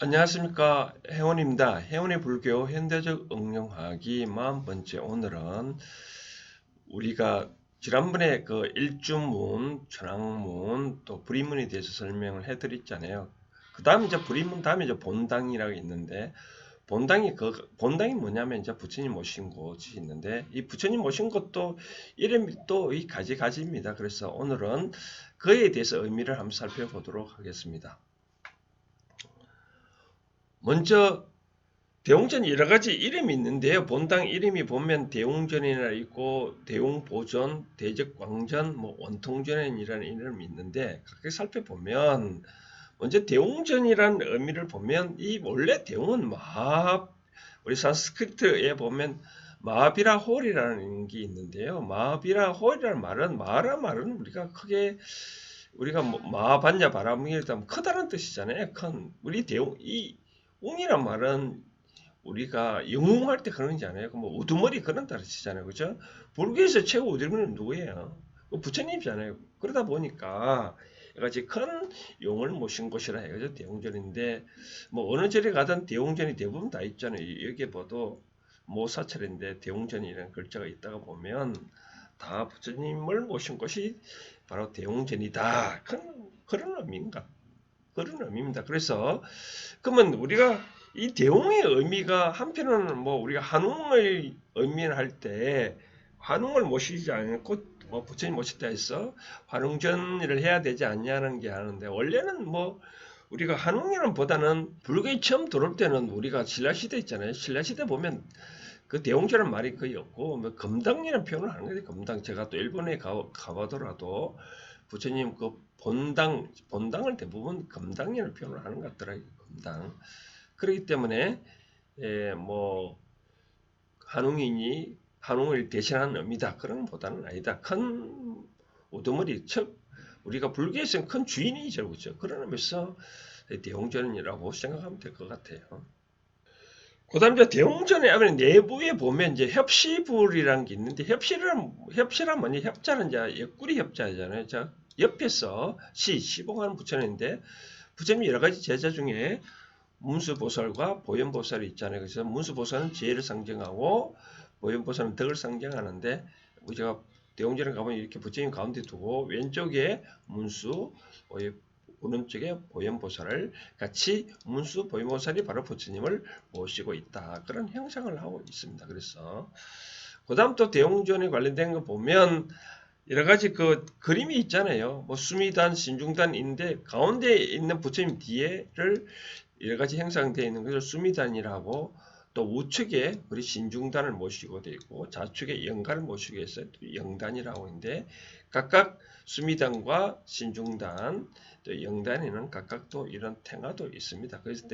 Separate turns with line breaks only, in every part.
안녕하십니까. 혜원입니다. 혜원의 불교 현대적 응용하기 40번째. 오늘은 우리가 지난번에 그 일주문, 천왕문, 또 불의문에 대해서 설명을 해드렸잖아요. 그 다음 이제 불의문 다음에 이제 본당이라고 있는데, 본당이 뭐냐면 이제 부처님 모신 곳이 있는데, 이 부처님 모신 곳도 이름이 또 이 가지가지입니다. 그래서 오늘은 그에 대해서 의미를 한번 살펴보도록 하겠습니다. 먼저 대웅전 여러 가지 이름이 있는데요. 본당 이름이 보면 대웅전이라 있고 대웅보전, 대적광전, 뭐 원통전이라는 이름이 있는데 각각 살펴보면 먼저 대웅전이라는 의미를 보면 이 원래 대웅은 우리 산스크리트에 보면 마하비라 홀이라는 게 있는데요. 마하비라 홀이라는 말은 마하라 말은 우리가 뭐 마하반야 바라무기를 크다는 뜻이잖아요. 큰 우리 대웅 이 웅이란 말은 우리가 영웅할 때 그런 게 아니에요. 뭐 우두머리 그런 뜻이잖아요. 그죠? 불교에서 최고 우두머리는 누구예요? 부처님이잖아요. 그러다 보니까 여러가지 큰 용을 모신 곳이라 해가지고 대웅전인데 뭐 어느 절에 가든 대웅전이 대부분 다 있잖아요. 여기 봐도 모사철인데 대웅전이라는 글자가 있다가 보면 다 부처님을 모신 곳이 바로 대웅전이다. 그런 의미인가? 그런 의미입니다. 그래서 그러면 우리가 이 대웅의 의미가 한편으로는 뭐 우리가 한웅을 의미를 할 때 한웅을 모시지 않고 뭐 부처님 모시다 해서 환웅전을 해야 되지 않냐는 게 하는데 원래는 뭐 우리가 한웅이는 보다는 불교에 처음 들어올 때는 우리가 신라시대 있잖아요. 신라시대 보면 그 대웅전은 말이 거의 없고 뭐 금당이라는 표현을 하는 거예요. 금당 제가 또 일본에 가보더라도 부처님 그 본당을 대부분 금당이라는 표현을 하는 것 같더라고요. 금당. 그렇기 때문에 뭐 한웅이니 한웅을 대신하는 의미다. 그런 것보다는 아니다. 큰 우두머리, 즉 우리가 불교에서는 큰 주인이죠, 그렇죠? 그런 의미에서 대웅전이라고 생각하면 될 것 같아요. 그다음 이제 대웅전에 하면 내부에 보면 이제 협시불이라는 게 있는데 협시란 뭐냐? 협자는 이제 옆구리 협자잖아요. 자, 옆에서 시봉하는 부처님인데 부처님 여러 가지 제자 중에 문수보살과 보현보살이 있잖아요. 그래서 문수보살은 지혜를 상징하고 보현보살은 덕을 상징하는데 우리가 대웅전에 가보면 이렇게 부처님 가운데 두고 왼쪽에 문수, 오른쪽에 보현보살을 같이 문수, 보현보살이 바로 부처님을 모시고 있다. 그런 형상을 하고 있습니다. 그래서 그 다음 또 대웅전에 관련된 거 보면 여러 가지 그 그림이 있잖아요. 뭐 수미단, 신중단인데 가운데 있는 부처님 뒤에를 여러 가지 형상되어 있는 것을 수미단이라고 또 우측에 우리 신중단을 모시고 되어 있고 좌측에 영간을 모시고 해서 영단이라고 하는데 각각 수미단과 신중단 또 영단에는 각각 또 이런 탱화도 있습니다. 그래서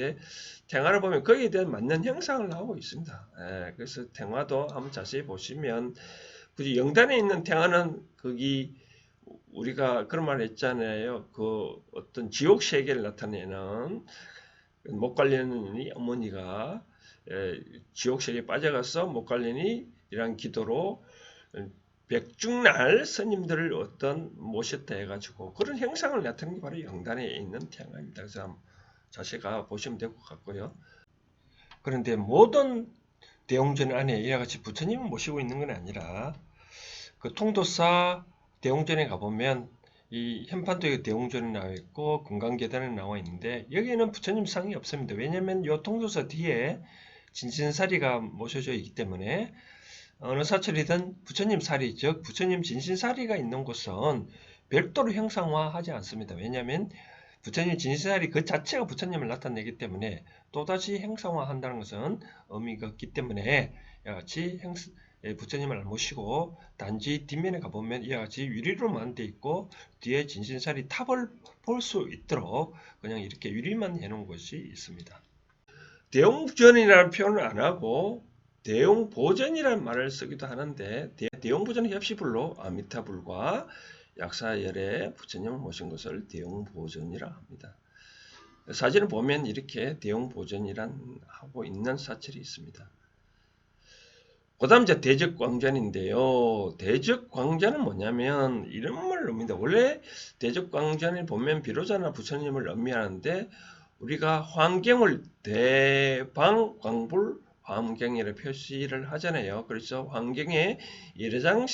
탱화를 보면 거기에 대한 맞는 형상을 하고 있습니다. 그래서 탱화도 한번 자세히 보시면 굳이 영단에 있는 탱화는 거기 우리가 그런 말 했잖아요. 그 어떤 지옥 세계를 나타내는 목관련이 어머니가 지옥 세계에 빠져가서 목관련이 이러한 기도로 백중날 스님들을 어떤 모셨다 해가지고 그런 형상을 나타내는 게 바로 영단에 있는 태양입니다. 그래서 자세가 보시면 될 것 같고요. 그런데 모든 대웅전 안에 이와 같이 부처님을 모시고 있는 건 아니라 그 통도사 대웅전에 가보면 이 현판도에 대웅전이 나와 있고 금강계단에 나와 있는데 여기에는 부처님 상이 없습니다. 왜냐하면 이 통도사 뒤에 진신사리가 모셔져 있기 때문에 어느 사찰이든 부처님 사리, 즉 부처님 진신사리가 있는 곳은 별도로 형상화하지 않습니다. 왜냐하면 부처님 진신사리 그 자체가 부처님을 나타내기 때문에 또다시 형상화한다는 것은 의미가 없기 때문에 이와 같이 부처님을 모시고 단지 뒷면에 가보면 이와 같이 유리로만 돼 있고 뒤에 진신사리 탑을 볼 수 있도록 그냥 이렇게 유리만 해놓은 것이 있습니다. 대웅전이라는 표현을 안 하고 대웅보전이라는 말을 쓰기도 하는데 대웅보전은 협시불로 아미타불과 약사열의 부처님을 모신 것을 대웅보전이라 합니다. 사진을 보면 이렇게 대웅보전이란 하고 있는 사찰이 있습니다. 그 다음 이제 대적광전인데요. 대적광전은 뭐냐면 이런 말을 의미합니다. 원래 대적광전을 보면 비로자나 부처님을 의미하는데 우리가 환경을 대방광불 환경이라 표시를 하잖아요. 그래서 환경의 이례장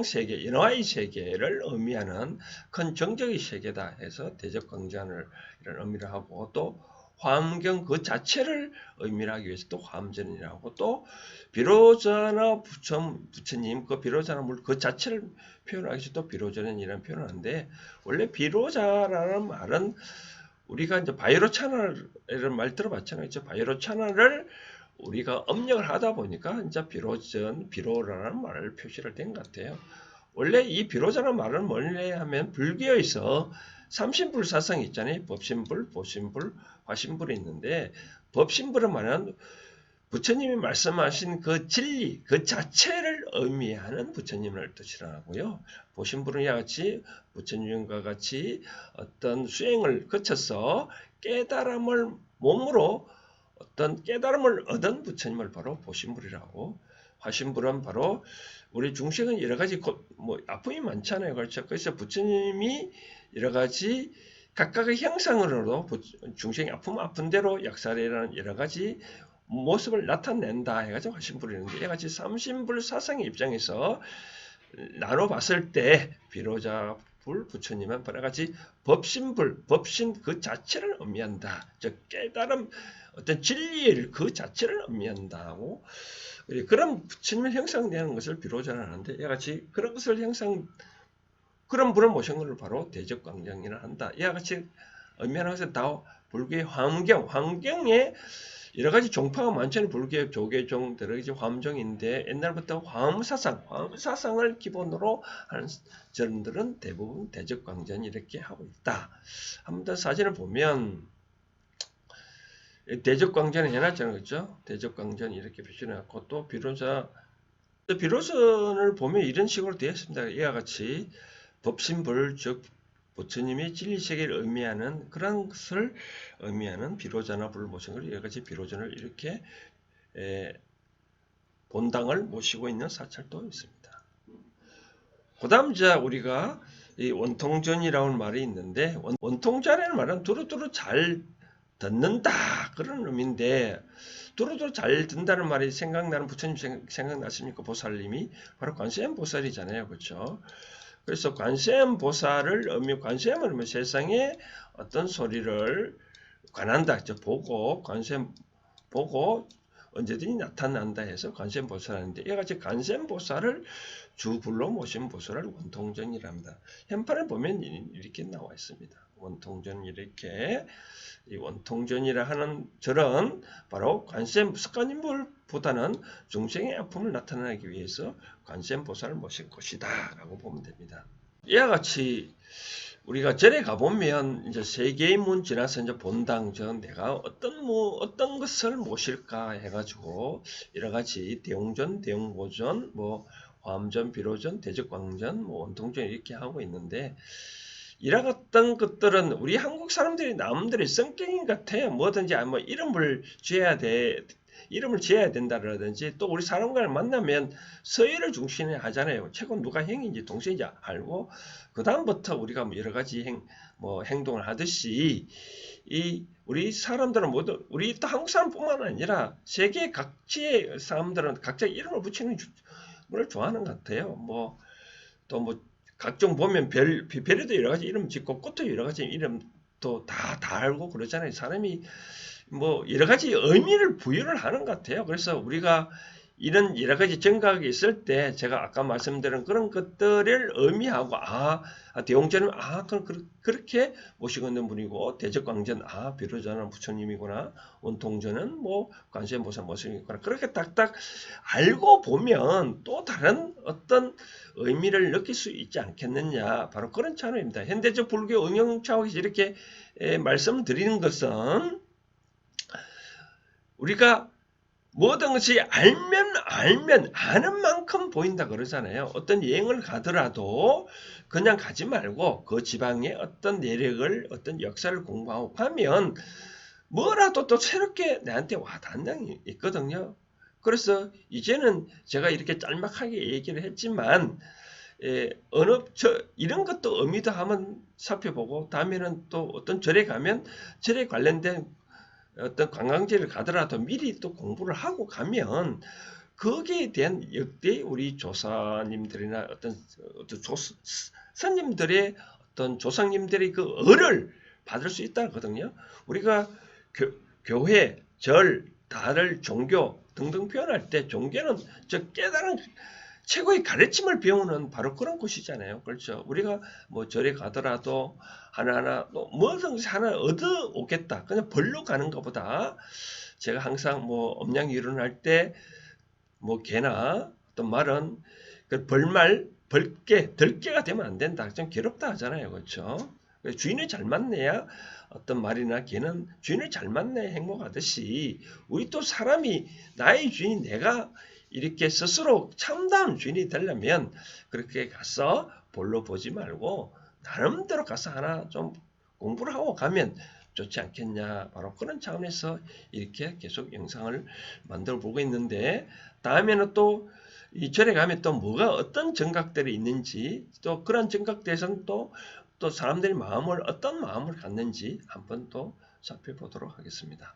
세계, 인화의 세계를 의미하는 큰 정적의 세계다 해서 대적광전을 이런 의미를 하고, 또 환경 그 자체를 의미를 하기 위해서 또 화엄전이라고, 또 비로자나 부처님 그 비로자나 물 그 자체를 표현하기 위해서 또 비로전이라는 표현을 하는데, 원래 비로자라는 말은 우리가 이제 바이로 채널 이런 말 들어봤잖아요. 바이로 채널을 우리가 업력을 하다 보니까 이제 비로라는 말을 표시를 된 것 같아요. 원래 이 비로자라는 말은 뭐냐 하면 불교에서 삼신불 사상이 있잖아요. 법신불, 보신불, 화신불이 있는데, 법신불은 말은 부처님이 말씀하신 그 진리, 그 자체를 의미하는 부처님을 뜻이라고요. 보신불은 이와 같이 부처님과 같이 어떤 수행을 거쳐서 깨달음을 몸으로 어떤 깨달음을 얻은 부처님을 바로 보신불이라고, 화신불은 바로 우리 중생은 여러 가지 아픔이 많잖아요. 그렇죠? 그래서 부처님이 여러 가지 각각의 형상으로도 중생이 아픈 대로 약살이라는 여러 가지 모습을 나타낸다 해가지고 화신불이는데, 이같이 삼신불 사상의 입장에서 나눠봤을 때 비로자불 부처님은 바로같이 법신불, 법신 그 자체를 의미한다. 즉 깨달음, 어떤 진리의 그 자체를 의미한다고, 그런 부처님을 형상되는 것을 비로자는 하는데, 이같이 그런 것을 그런 분을 모신 것을 바로 대적광장이라 한다. 이와 같이 의미하는 것은 다 불교의 환경에 여러 가지 종파가 많잖아요. 불교, 조계종, 여러 가지 화엄종인데, 옛날부터 화엄사상을 기본으로 하는 전들은 대부분 대적광전 이렇게 하고 있다. 한번 더 사진을 보면 대적광전을 해놨잖아요. 그렇죠? 대적광전 이렇게 표시해놨고, 또 비로선을 보면 이런 식으로 되어 있습니다. 이와 같이 법신불, 즉 부처님이 진리세계를 의미하는 그런 것을 의미하는 비로자나 불을 모신 걸 여러 가지 비로전을 이렇게 본당을 모시고 있는 사찰도 있습니다. 그다음 이제 우리가 이 원통전이라는 말이 있는데, 원통전이라는 말은 두루두루 잘 듣는다 그런 의미인데, 두루두루 잘 듣는다는 말이 생각나는 부처님 생각나십니까? 보살님이 바로 관세음 보살이잖아요. 그렇죠? 그래서 관세음보살을 관세음은 뭐 세상에 어떤 소리를 관한다, 보고 관세음 보고 언제든지 나타난다 해서 관세음보살하는데, 이같이 관세음보살을 주불로 모신 보살을 원통전이랍니다. 현판을 보면 이렇게 나와 있습니다. 원통전 이렇게, 이 원통전이라 하는 절은 바로 관세음 석가님보다는 중생의 아픔을 나타내기 위해서 관세음보살을 모신 곳이다 라고 보면 됩니다. 이와 같이 우리가 절에 가보면 이제 세 개의 문 지나서 이제 본당, 내가 어떤 것을 모실까 해가지고 여러 가지 대웅전, 대웅보전, 화엄전, 비로전, 대적광전, 원통전 이렇게 하고 있는데, 이와 같은 것들은 우리 한국 사람들이 남들의 성격인 것 같아요. 뭐든지 이름을 지어야 된다라든지, 또 우리 사람과를 만나면 서열을 중심에 하잖아요. 최근 누가 형인지 동생인지 알고, 그 다음부터 우리가 여러 가지 행동을 하듯이, 우리 사람들은 모두, 우리 또 한국 사람뿐만 아니라 세계 각지의 사람들은 각자 이름을 붙이는 걸 좋아하는 것 같아요. 각종 보면 별에도 여러 가지 이름 짓고, 꽃도 여러 가지 이름도 다 알고 그러잖아요. 사람이 여러 가지 의미를 부여를 하는 것 같아요. 그래서 우리가 이런 여러 가지 정각이 있을 때 제가 아까 말씀드린 그런 것들을 의미하고, 대웅전은 그렇게 모시고 있는 분이고, 대적광전 비로자는 부처님이구나, 원통전은 관세음보살 모습이구나, 그렇게 딱딱 알고 보면 또 다른 어떤 의미를 느낄 수 있지 않겠느냐, 바로 그런 차원입니다. 현대적 불교 응용차원에서 이렇게 말씀을 드리는 것은, 우리가 모든 것이 알면 아는 만큼 보인다 그러잖아요. 어떤 여행을 가더라도 그냥 가지 말고 그 지방의 어떤 내력을, 어떤 역사를 공부하고 가면 뭐라도 또 새롭게 나한테 와닿는 게 있거든요. 그래서 이제는 제가 이렇게 짤막하게 얘기를 했지만, 이런 것도 의미도 한번 살펴보고, 다음에는 또 어떤 절에 가면 절에 관련된 어떤 관광지를 가더라도 미리 또 공부를 하고 가면 거기에 대한 역대 우리 조사님들이나 어떤 스님들의 어떤 조상님들의 그 을을 받을 수 있다거든요. 우리가 교회, 절, 다른 종교 등등 표현할 때 종교는 저 깨달은 최고의 가르침을 배우는 바로 그런 곳이잖아요. 그렇죠. 우리가 뭐 절에 가더라도 하나하나 뭐든지 하나 얻어 오겠다. 그냥 벌로 가는 것보다 제가 항상 뭐 엄양이론할 때 뭐 개나 어떤 말은 그 벌말, 벌개, 덜개가 되면 안 된다. 좀 괴롭다 하잖아요. 그렇죠. 주인을 잘 만나야 어떤 말이나 개는 주인을 잘 만나야 행복하듯이 우리 또 사람이 나의 주인 내가 이렇게 스스로 참다운 주인이 되려면 그렇게 가서 볼로 보지 말고 나름대로 가서 하나 좀 공부를 하고 가면 좋지 않겠냐. 바로 그런 차원에서 이렇게 계속 영상을 만들어 보고 있는데 다음에는 또 이 절에 가면 또 뭐가 어떤 정각들이 있는지 또 그런 정각들에서는 또 사람들의 마음을 어떤 마음을 갖는지 한번 또 살펴보도록 하겠습니다.